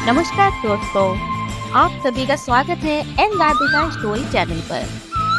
नमस्कार दोस्तों, आप सभी का स्वागत है एन राधिका स्टोरी चैनल पर।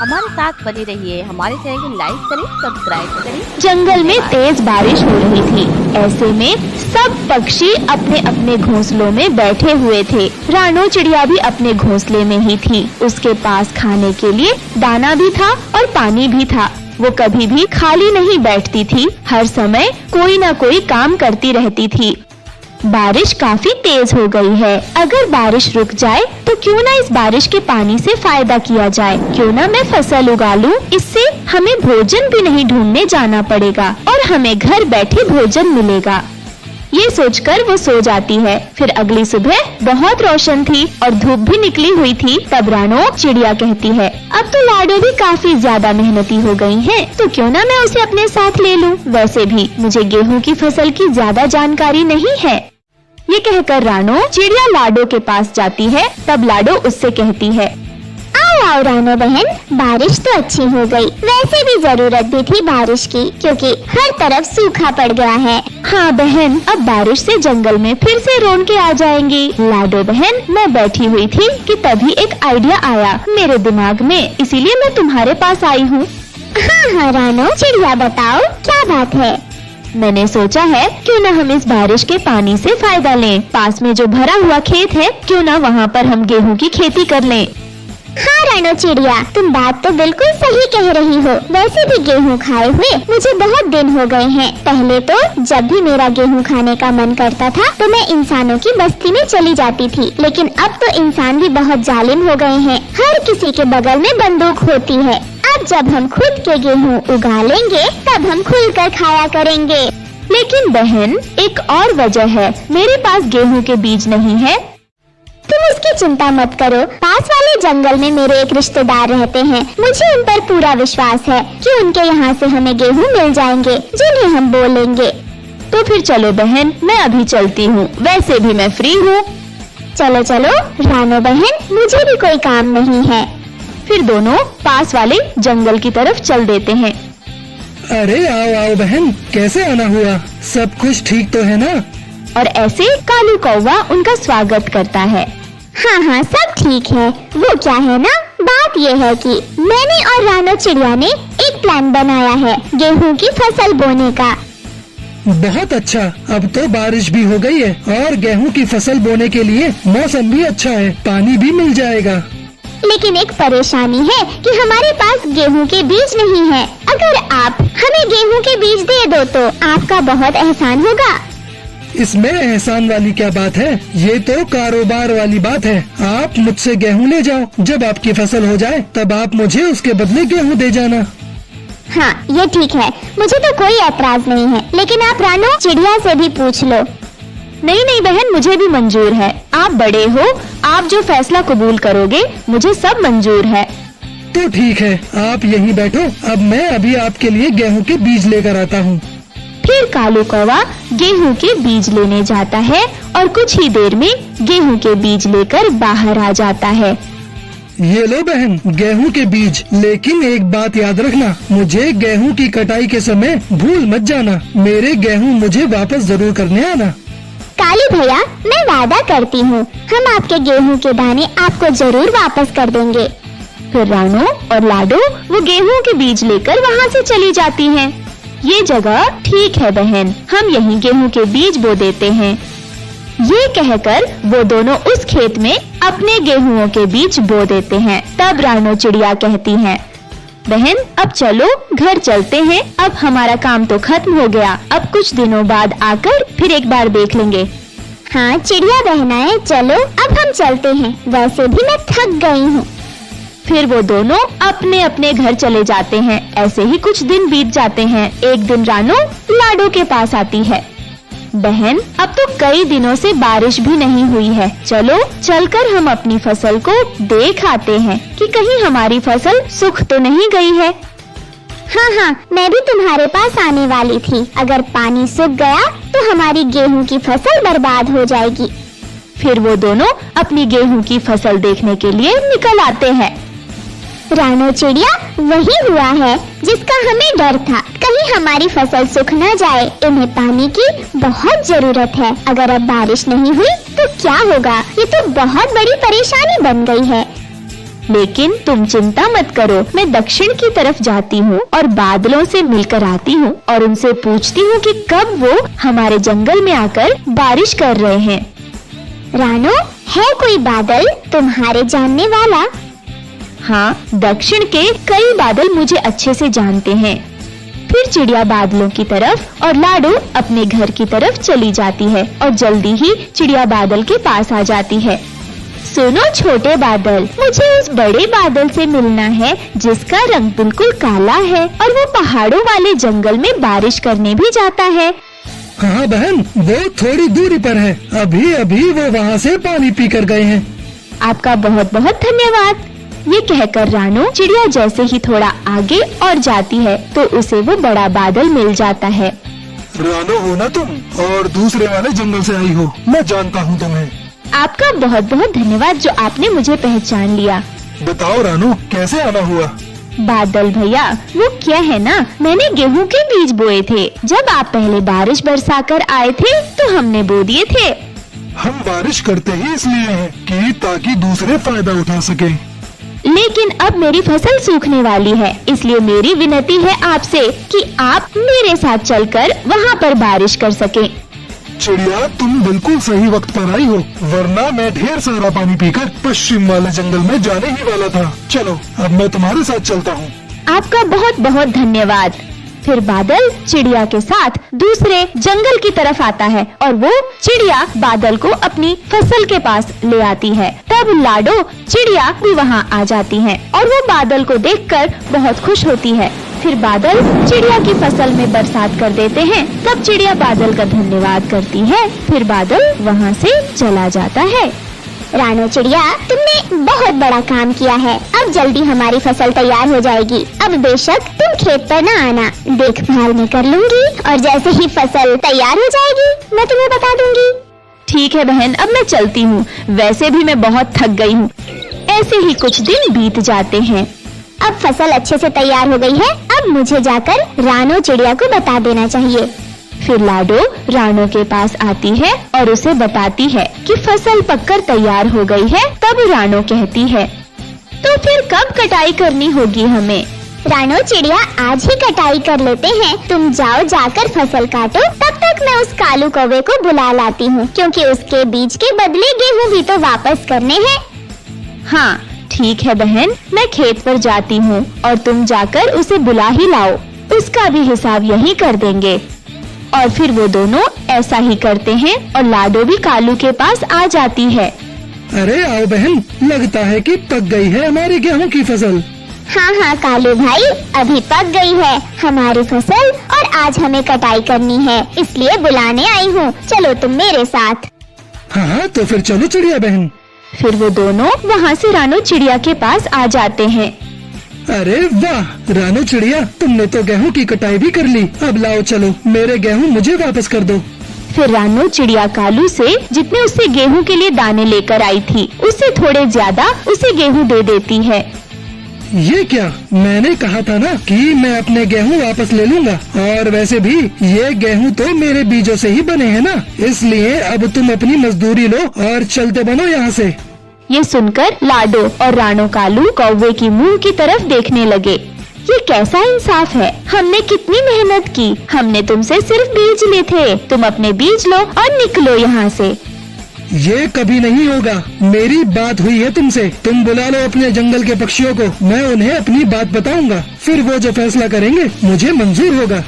हमारे साथ बने रहिए, हमारे चैनल को लाइक करें, सब्सक्राइब करें। जंगल में तेज बारिश हो रही थी। ऐसे में सब पक्षी अपने अपने घोंसलों में बैठे हुए थे। रानो चिड़िया भी अपने घोंसले में ही थी। उसके पास खाने के लिए दाना भी था और पानी भी था। वो कभी भी खाली नहीं बैठती थी, हर समय कोई न कोई काम करती रहती थी। बारिश काफी तेज हो गई है। अगर बारिश रुक जाए तो क्यों ना इस बारिश के पानी से फायदा किया जाए। क्यों ना मैं फसल उगा लूं, इससे हमें भोजन भी नहीं ढूंढने जाना पड़ेगा और हमें घर बैठे भोजन मिलेगा। ये सोचकर वो सो जाती है। फिर अगली सुबह बहुत रोशन थी और धूप भी निकली हुई थी। तब रानो चिड़िया कहती है, अब तो लाडो भी काफी ज्यादा मेहनती हो गई है, तो क्यों ना मैं उसे अपने साथ ले लूं। वैसे भी मुझे गेहूं की फसल की ज्यादा जानकारी नहीं है। ये कहकर रानो चिड़िया लाडो के पास जाती है। तब लाडो उससे कहती है, आओ रानो बहन, बारिश तो अच्छी हो गई। वैसे भी जरूरत भी थी बारिश की, क्योंकि हर तरफ सूखा पड़ गया है। हाँ बहन, अब बारिश से जंगल में फिर से रौनकें आ जाएंगी। लाडो बहन, मैं बैठी हुई थी कि तभी एक आइडिया आया मेरे दिमाग में, इसीलिए मैं तुम्हारे पास आई हूँ। हाँ रानो चिड़िया, बताओ क्या बात है। मैंने सोचा है क्यों ना हम इस बारिश के पानी से फायदा लें। पास में जो भरा हुआ खेत है, क्यों ना वहाँ पर हम गेहूं की खेती कर लें। हाँ रानो चिड़िया, तुम बात तो बिल्कुल सही कह रही हो। वैसे भी गेहूं खाए हुए मुझे बहुत दिन हो गए हैं। पहले तो जब भी मेरा गेहूं खाने का मन करता था तो मैं इंसानों की बस्ती में चली जाती थी, लेकिन अब तो इंसान भी बहुत जालिम हो गए हैं। हर किसी के बगल में बंदूक होती है। अब जब हम खुद के गेहूं उगा लेंगे तब हम खुलकर खाया करेंगे। लेकिन बहन, एक और वजह है, मेरे पास गेहूं के बीज नहीं है। तुम उसकी चिंता मत करो, पास वाले जंगल में मेरे एक रिश्तेदार रहते हैं। मुझे उन पर पूरा विश्वास है कि उनके यहाँ से हमें गेहूं मिल जाएंगे, जिन्हें हम बोलेंगे। तो फिर चलो बहन, मैं अभी चलती हूँ, वैसे भी मैं फ्री हूँ। चलो चलो रानो बहन, मुझे भी कोई काम नहीं है। फिर दोनों पास वाले जंगल की तरफ चल देते हैं। अरे आओ आओ बहन, कैसे आना हुआ? सब कुछ ठीक तो है ना? और ऐसे कालू कौवा उनका स्वागत करता है। हाँ हाँ, सब ठीक है। वो क्या है ना, बात ये है कि मैंने और रानो चिड़िया ने एक प्लान बनाया है गेहूं की फसल बोने का। बहुत अच्छा, अब तो बारिश भी हो गई है और गेहूं की फसल बोने के लिए मौसम भी अच्छा है, पानी भी मिल जाएगा। लेकिन एक परेशानी है कि हमारे पास गेहूं के बीज नहीं है। अगर आप हमें गेहूं के बीज दे दो तो आपका बहुत एहसान होगा। इसमें एहसान वाली क्या बात है, ये तो कारोबार वाली बात है। आप मुझसे गेहूं ले जाओ, जब आपकी फसल हो जाए तब आप मुझे उसके बदले गेहूं दे जाना। हाँ ये ठीक है, मुझे तो कोई ऐतराज नहीं है, लेकिन आप रानो चिड़िया से भी पूछ लो। नहीं नहीं बहन, मुझे भी मंजूर है। आप बड़े हो, आप जो फैसला कबूल करोगे मुझे सब मंजूर है। तो ठीक है, आप यहीं बैठो, अब मैं अभी आपके लिए गेहूं के बीज लेकर आता हूँ। फिर कालू कौवा गेहूं के बीज लेने जाता है और कुछ ही देर में गेहूं के बीज लेकर बाहर आ जाता है। ये लो बहन, गेहूं के बीज। लेकिन एक बात याद रखना, मुझे गेहूं की कटाई के समय भूल मत जाना। मेरे गेहूं मुझे वापस जरूर करने आना। कालू भैया, मैं वादा करती हूँ, हम आपके गेहूं के दाने आपको जरूर वापस कर देंगे। फिर रानो और लाडो वो गेहूं के बीज लेकर वहाँ से चली जाती हैं। ये जगह ठीक है बहन, हम यहीं गेहूं के बीज बो देते हैं। ये कहकर वो दोनों उस खेत में अपने गेहूं के बीज बो देते हैं। तब रानो चिड़िया कहती है, बहन अब चलो घर चलते हैं, अब हमारा काम तो खत्म हो गया। अब कुछ दिनों बाद आकर फिर एक बार देख लेंगे। हाँ चिड़िया बहनाएं, चलो अब हम चलते हैं, वैसे भी मैं थक गई हूँ। फिर वो दोनों अपने अपने घर चले जाते हैं। ऐसे ही कुछ दिन बीत जाते हैं। एक दिन रानो लाडो के पास आती है, बहन अब तो कई दिनों से बारिश भी नहीं हुई है, चलो चलकर हम अपनी फसल को देख आते हैं कि कहीं हमारी फसल सूख तो नहीं गई है। हाँ हाँ, मैं भी तुम्हारे पास आने वाली थी। अगर पानी सूख गया तो हमारी गेहूं की फसल बर्बाद हो जाएगी। फिर वो दोनों अपनी गेहूं की फसल देखने के लिए निकल आते हैं। रानो चिड़िया, वही हुआ है जिसका हमें डर था। कहीं हमारी फसल सूख न जाए। इन्हें पानी की बहुत जरूरत है। अगर अब बारिश नहीं हुई तो क्या होगा? ये तो बहुत बड़ी परेशानी बन गई है। लेकिन तुम चिंता मत करो, मैं दक्षिण की तरफ जाती हूँ और बादलों से मिलकर आती हूँ और उनसे पूछती हूँ कि कब वो हमारे जंगल में आकर बारिश कर रहे हैं। रानो, है कोई बादल तुम्हारे जानने वाला? हाँ, दक्षिण के कई बादल मुझे अच्छे से जानते हैं। फिर चिड़िया बादलों की तरफ और लाडो अपने घर की तरफ चली जाती है और जल्दी ही चिड़िया बादल के पास आ जाती है। सुनो छोटे बादल, मुझे उस बड़े बादल से मिलना है जिसका रंग बिल्कुल काला है और वो पहाड़ों वाले जंगल में बारिश करने भी जाता है। हाँ बहन, वो थोड़ी दूरी पर है। अभी अभी वो वहाँ से पानी पीकर गए हैं। आपका बहुत बहुत धन्यवाद। ये कहकर रानो चिड़िया जैसे ही थोड़ा आगे और जाती है तो उसे वो बड़ा बादल मिल जाता है। रानो हो ना तुम, और दूसरे वाले जंगल से आई हो, मैं जानता हूँ तुम्हें। आपका बहुत बहुत धन्यवाद जो आपने मुझे पहचान लिया। बताओ रानो, कैसे आना हुआ? बादल भैया, वो क्या है ना, मैंने गेहूं के बीज बोए थे। जब आप पहले बारिश बरसाकर आए थे तो हमने बो दिए थे। हम बारिश करते ही इसलिए हैं कि ताकि दूसरे फायदा उठा सके। लेकिन अब मेरी फसल सूखने वाली है, इसलिए मेरी विनती है आपसे कि आप मेरे साथ चलकर वहाँ पर बारिश कर सकें। चिड़िया, तुम बिल्कुल सही वक्त पर आई हो, वरना मैं ढेर सारा पानी पीकर पश्चिम वाले जंगल में जाने ही वाला था। चलो, अब मैं तुम्हारे साथ चलता हूँ। आपका बहुत बहुत धन्यवाद। फिर बादल चिड़िया के साथ दूसरे जंगल की तरफ आता है और वो चिड़िया बादल को अपनी फसल के पास ले आती है। तब लाडो चिड़िया भी वहाँ आ जाती है और वो बादल को देखकर बहुत खुश होती है। फिर बादल चिड़िया की फसल में बरसात कर देते हैं। तब चिड़िया बादल का धन्यवाद करती है। फिर बादल वहाँ से चला जाता है। रानो चिड़िया, तुमने बहुत बड़ा काम किया है। अब जल्दी हमारी फसल तैयार हो जाएगी। अब बेशक तुम खेत पर न आना, देखभाल मैं कर लूंगी और जैसे ही फसल तैयार हो जाएगी मैं तुम्हें बता दूंगी। ठीक है बहन, अब मैं चलती हूँ। वैसे भी मैं बहुत थक गई हूँ। ऐसे ही कुछ दिन बीत जाते हैं। अब फसल अच्छे से तैयार हो गई है। अब मुझे जाकर रानो चिड़िया को बता देना चाहिए। फिर लाडो रानो के पास आती है और उसे बताती है कि फसल पककर तैयार हो गई है। तब रानो कहती है, तो फिर कब कटाई करनी होगी हमें? रानो चिड़िया, आज ही कटाई कर लेते हैं। तुम जाओ, जाकर फसल काटो। तब तक मैं उस कालू कौवे को बुला लाती हूँ, क्योंकि उसके बीज के बदले गेहूँ भी तो वापस करने हैं। हाँ ठीक है बहन, मैं खेत पर जाती हूँ और तुम जाकर उसे बुला ही लाओ। उसका भी हिसाब यही कर देंगे। और फिर वो दोनों ऐसा ही करते हैं और लाडो भी कालू के पास आ जाती है। अरे आओ बहन, लगता है कि पक गई है हमारी गेहूं की फसल। हाँ हाँ कालू भाई, अभी पक गई है हमारी फसल और आज हमें कटाई करनी है, इसलिए बुलाने आई हूँ। चलो तुम मेरे साथ। हाँ, तो फिर चलो चिड़िया बहन। फिर वो दोनों वहाँ से रानो चिड़िया के पास आ जाते हैं। अरे वाह रानो चिड़िया, तुमने तो गेहूं की कटाई भी कर ली। अब लाओ चलो, मेरे गेहूं मुझे वापस कर दो। फिर रानो चिड़िया कालू से जितने उससे गेहूं के लिए दाने लेकर आई थी, उससे थोड़े ज्यादा उसे गेहूं दे देती है। ये क्या, मैंने कहा था ना कि मैं अपने गेहूं वापस ले लूंगा। और वैसे भी ये गेहूं तो मेरे बीजों से ही बने हैं ना, इसलिए अब तुम अपनी मजदूरी लो और चलते बनो यहाँ से। ये सुनकर लाडो और रानो कालू कौवे की मुंह की तरफ देखने लगे। ये कैसा इंसाफ है, हमने कितनी मेहनत की, हमने तुमसे सिर्फ बीज लिए थे। तुम अपने बीज लो और निकलो यहाँ से। ये कभी नहीं होगा, मेरी बात हुई है तुमसे। तुम बुला लो अपने जंगल के पक्षियों को, मैं उन्हें अपनी बात बताऊंगा। फिर वो जो फैसला करेंगे मुझे मंजूर होगा।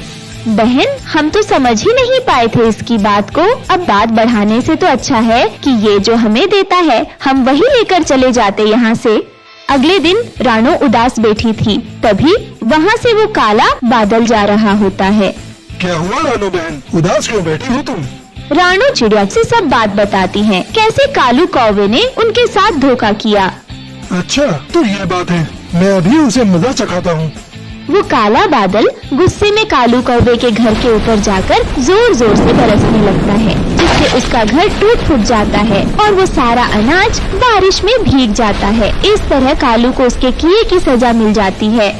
बहन, हम तो समझ ही नहीं पाए थे इसकी बात को। अब बात बढ़ाने से तो अच्छा है कि ये जो हमें देता है हम वही लेकर चले जाते यहाँ से। अगले दिन रानो उदास बैठी थी, तभी वहाँ से वो काला बादल जा रहा होता है। क्या हुआ रानो बहन, उदास क्यों बैठी हो तुम? रानो चिड़िया से सब बात बताती है, कैसे कालू कौवे ने उनके साथ धोखा किया। अच्छा, तो ये बात है, मैं अभी उसे मजा चखाता हूँ। वो काला बादल गुस्से में कालू कौवे के घर के ऊपर जाकर जोर जोर से बरसने लगता है, जिससे उसका घर टूट फूट जाता है और वो सारा अनाज बारिश में भीग जाता है। इस तरह कालू को उसके किए की सजा मिल जाती है।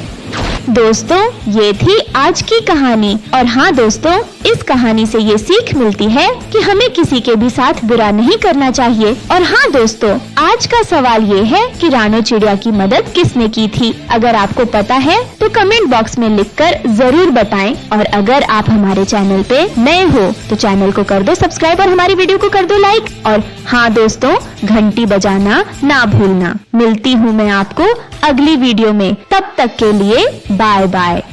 दोस्तों, ये थी आज की कहानी। और हाँ दोस्तों, इस कहानी से ये सीख मिलती है कि हमें किसी के भी साथ बुरा नहीं करना चाहिए। और हाँ दोस्तों, आज का सवाल ये है कि रानो चिड़िया की मदद किसने की थी? अगर आपको पता है तो कमेंट बॉक्स में लिखकर जरूर बताएं। और अगर आप हमारे चैनल पे नए हो तो चैनल को कर दो सब्सक्राइब और हमारी वीडियो को कर दो लाइक। और हाँ दोस्तों, घंटी बजाना ना भूलना। मिलती हूँ मैं आपको अगली वीडियो में, तब तक के लिए बाय बाय।